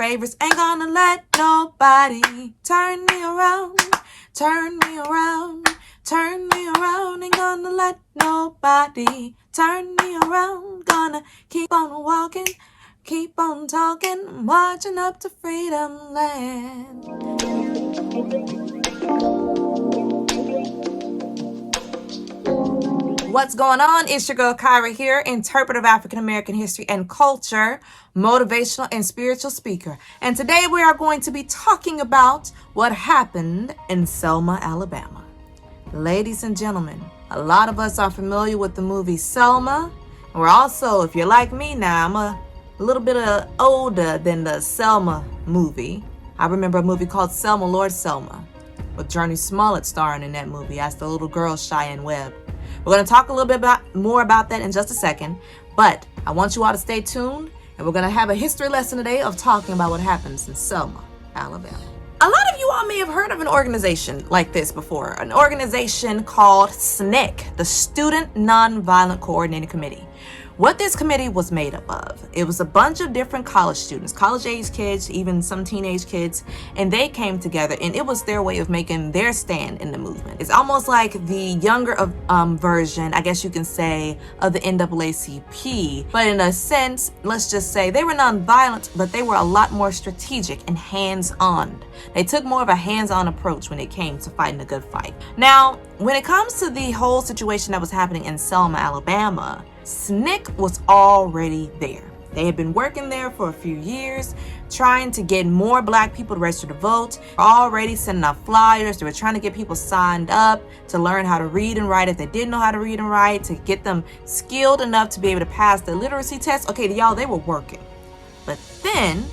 favorites. Ain't gonna let nobody turn me around, turn me around, turn me around. Ain't gonna let nobody turn me around. Gonna keep on walking, keep on talking, marching up to freedom land. What's going on? It's your girl Kyra here, interpreter of African American history and culture, motivational and spiritual speaker. And today we are going to be talking about what happened in Selma, Alabama. Ladies and gentlemen, a lot of us are familiar with the movie Selma. And we're also, if you're like me now, I'm a little bit older than the Selma movie. I remember a movie called Selma, Lord Selma, with Journey Smollett starring in that movie as the little girl Cheyenne Webb. We're going to talk a little bit more about that in just a second, but I want you all to stay tuned, and we're going to have a history lesson today of talking about what happens in Selma, Alabama. A lot of you all may have heard of an organization like this before, an organization called SNCC, the Student Nonviolent Coordinating Committee. What this committee was made up of, it was a bunch of different college students, college-age kids, even some teenage kids, and they came together, and it was their way of making their stand in the movement. It's almost like the younger version, I guess you can say, of the NAACP, but in a sense, let's just say they were nonviolent, but they were a lot more strategic and hands-on. They took more of a hands-on approach when it came to fighting a good fight. Now, when it comes to the whole situation that was happening in Selma, Alabama, SNCC was already there. They had been working there for a few years, trying to get more black people to register to vote, already sending out flyers. They were trying to get people signed up to learn how to read and write if they didn't know how to read and write, to get them skilled enough to be able to pass the literacy test. Okay, y'all, they were working. But then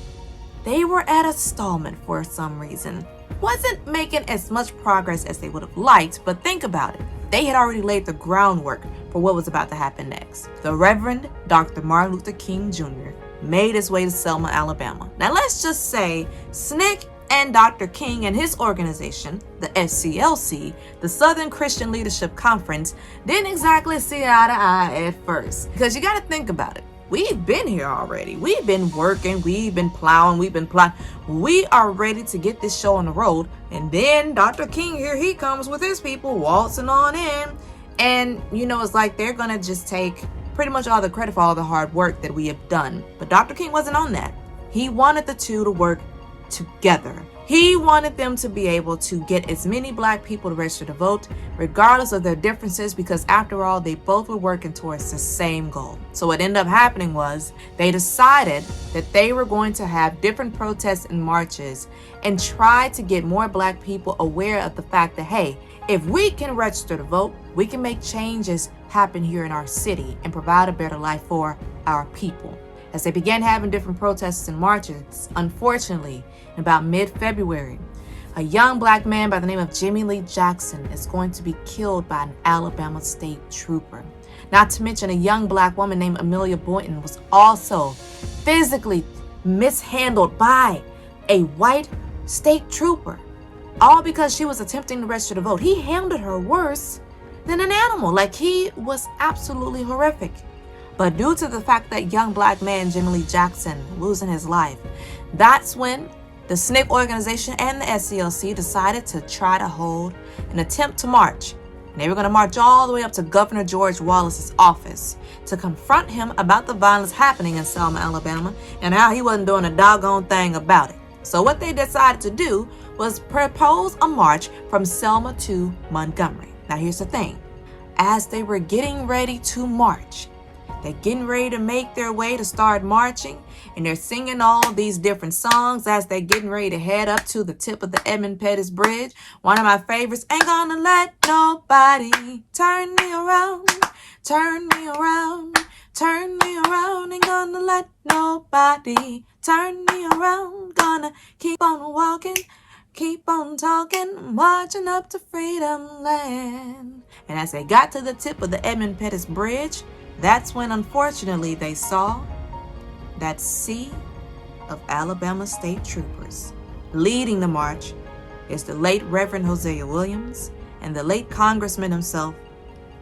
they were at a stallment for some reason. Wasn't making as much progress as they would have liked, but think about it. They had already laid the groundwork for what was about to happen next. The Reverend Dr. Martin Luther King Jr. made his way to Selma, Alabama. Now let's just say SNCC and Dr. King and his organization, the SCLC, the Southern Christian Leadership Conference, didn't exactly see eye to eye at first. Because you got to think about it. We've been here already. We've been working, we've been plowing, we've been plotting. We are ready to get this show on the road. And then Dr. King, here he comes with his people waltzing on in. And, it's like they're going to just take pretty much all the credit for all the hard work that we have done. But Dr. King wasn't on that. He wanted the two to work together. He wanted them to be able to get as many black people to register to vote, regardless of their differences, because after all, they both were working towards the same goal. So what ended up happening was they decided that they were going to have different protests and marches and try to get more black people aware of the fact that, hey, if we can register to vote, we can make changes happen here in our city and provide a better life for our people. As they began having different protests and marches, unfortunately, in about mid-February, a young black man by the name of Jimmy Lee Jackson is going to be killed by an Alabama state trooper. Not to mention a young black woman named Amelia Boynton was also physically mishandled by a white state trooper, all because she was attempting to register to vote. He handled her worse than an animal. Like, he was absolutely horrific. But due to the fact that young black man, Jimmy Lee Jackson, losing his life, that's when the SNCC organization and the SCLC decided to try to hold an attempt to march. And they were going to march all the way up to Governor George Wallace's office to confront him about the violence happening in Selma, Alabama, and how he wasn't doing a doggone thing about it. So what they decided to do was propose a march from Selma to Montgomery. Now here's the thing. As they were getting ready to march, they're getting ready to make their way to start marching, and they're singing all these different songs as they're getting ready to head up to the tip of the Edmund Pettus Bridge. One of my favorites, ain't gonna let nobody turn me around, turn me around, turn me around. Ain't gonna let nobody turn me around. Gonna keep on walking, keep on talking, marching up to freedom land. And as they got to the tip of the Edmund Pettus Bridge, that's when, unfortunately, they saw that sea of Alabama state troopers. Leading the march is the late Reverend Hosea Williams and the late Congressman himself,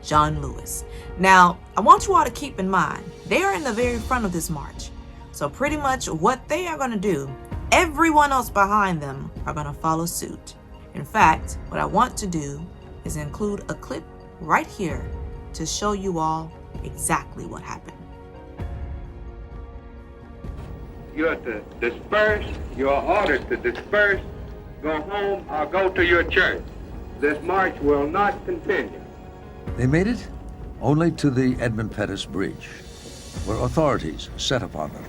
John Lewis. Now, I want you all to keep in mind, they are in the very front of this march. So pretty much what they are going to do, everyone else behind them are going to follow suit. In fact, what I want to do is include a clip right here to show you all exactly what happened. You're to disperse. You are ordered to disperse, go home, or go to your church. This march will not continue. They made it only to the Edmund Pettus Bridge, where authorities set upon them.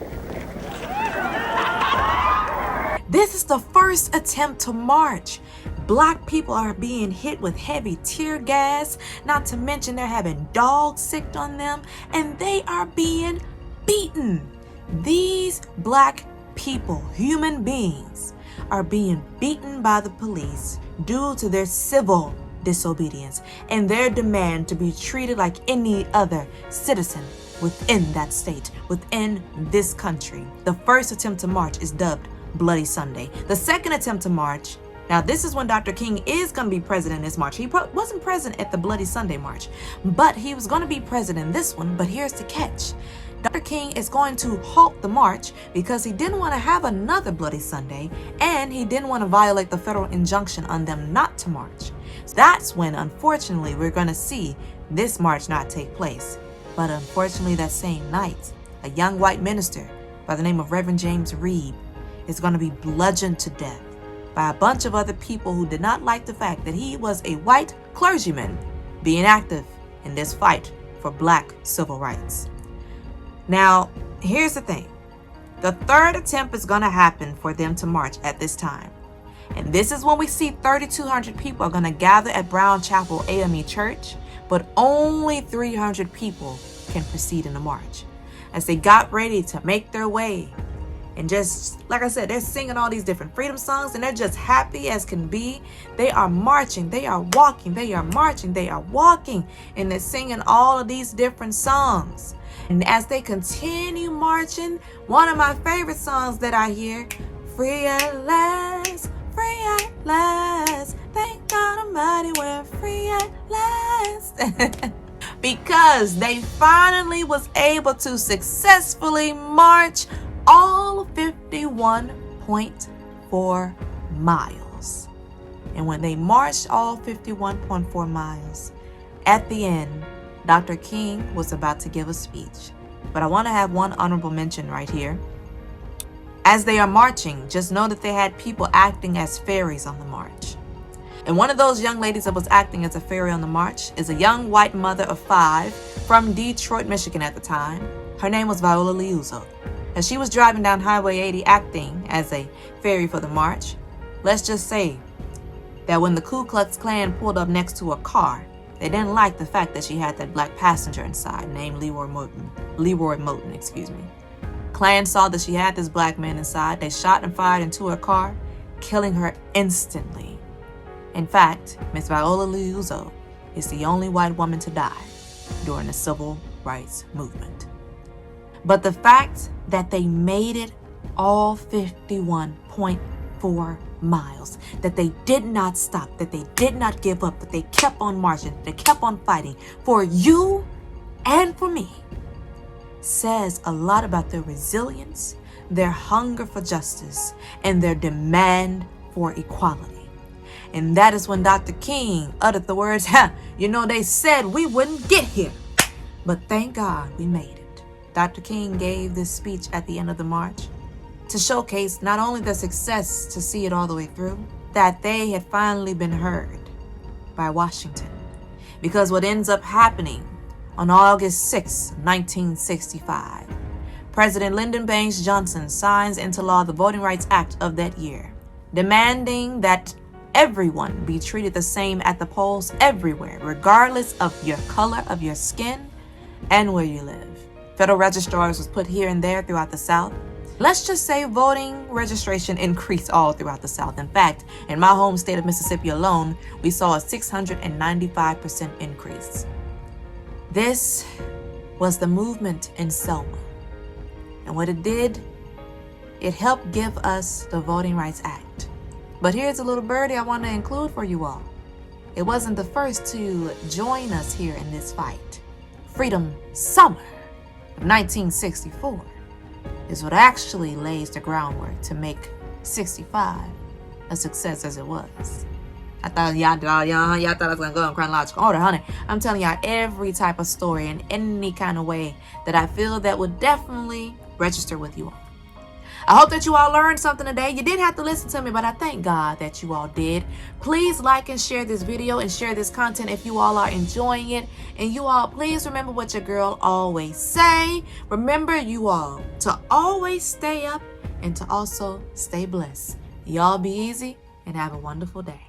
This is the first attempt to march. Black people are being hit with heavy tear gas, not to mention they're having dogs sicked on them, and they are being beaten. These black people, human beings, are being beaten by the police due to their civil disobedience and their demand to be treated like any other citizen within that state, within this country. The first attempt to march is dubbed Bloody Sunday. The second attempt to march, now this is when Dr. King is going to be president in this march. He wasn't present at the Bloody Sunday march, but he was going to be president in this one. But here's the catch. Dr. King is going to halt the march because he didn't want to have another Bloody Sunday, and he didn't want to violate the federal injunction on them not to march. So that's when, unfortunately, we're going to see this march not take place. But unfortunately, that same night, a young white minister by the name of Reverend James Reeb is going to be bludgeoned to death by a bunch of other people who did not like the fact that he was a white clergyman being active in this fight for black civil rights. Now, here's the thing. The third attempt is going to happen for them to march at this time. And this is when we see 3,200 people are going to gather at Brown Chapel AME Church, but only 300 people can proceed in the march. As they got ready to make their way, and just, like I said, they're singing all these different freedom songs, and they're just happy as can be. They are marching, they are walking, they are marching, they are walking, and they're singing all of these different songs. And as they continue marching, one of my favorite songs that I hear, free at last, thank God Almighty, we're free at last. Because they finally was able to successfully march all 51.4 miles. And when they marched all 51.4 miles, at the end, Dr. King was about to give a speech. But I want to have one honorable mention right here. As they are marching, just know that they had people acting as fairies on the march. And one of those young ladies that was acting as a fairy on the march is a young white mother of 5 from Detroit, Michigan at the time. Her name was Viola Liuzzo. As she was driving down Highway 80 acting as a fairy for the march, let's just say that when the Ku Klux Klan pulled up next to a car, they didn't like the fact that she had that black passenger inside named Leroy Moulton. Klan saw that she had this black man inside. They shot and fired into her car, killing her instantly. In fact, Miss Viola Liuzzo is the only white woman to die during the civil rights movement. But the fact that they made it all 51.4 miles, that they did not stop, that they did not give up, that they kept on marching, they kept on fighting for you and for me, says a lot about their resilience, their hunger for justice, and their demand for equality. And that is when Dr. King uttered the words, they said we wouldn't get here, but thank God we made it. Dr. King gave this speech at the end of the march to showcase not only the success to see it all the way through, that they had finally been heard by Washington. Because what ends up happening on August 6, 1965, President Lyndon Baines Johnson signs into law the Voting Rights Act of that year, demanding that everyone be treated the same at the polls everywhere, regardless of your color of your skin and where you live. Federal registrars was put here and there throughout the South. Let's just say voting registration increased all throughout the South. In fact, in my home state of Mississippi alone, we saw a 695% increase. This was the movement in Selma. And what it did, it helped give us the Voting Rights Act. But here's a little birdie I want to include for you all. It wasn't the first to join us here in this fight. Freedom Summer of 1964 is what actually lays the groundwork to make 65, a success as it was. I thought y'all thought I was gonna go in chronological order, honey. I'm telling y'all every type of story in any kind of way that I feel that would definitely register with you all. I hope that you all learned something today. You didn't have to listen to me, but I thank God that you all did. Please like and share this video and share this content if you all are enjoying it. And you all, please remember what your girl always say. Remember, you all, to always stay up and to also stay blessed. Y'all be easy and have a wonderful day.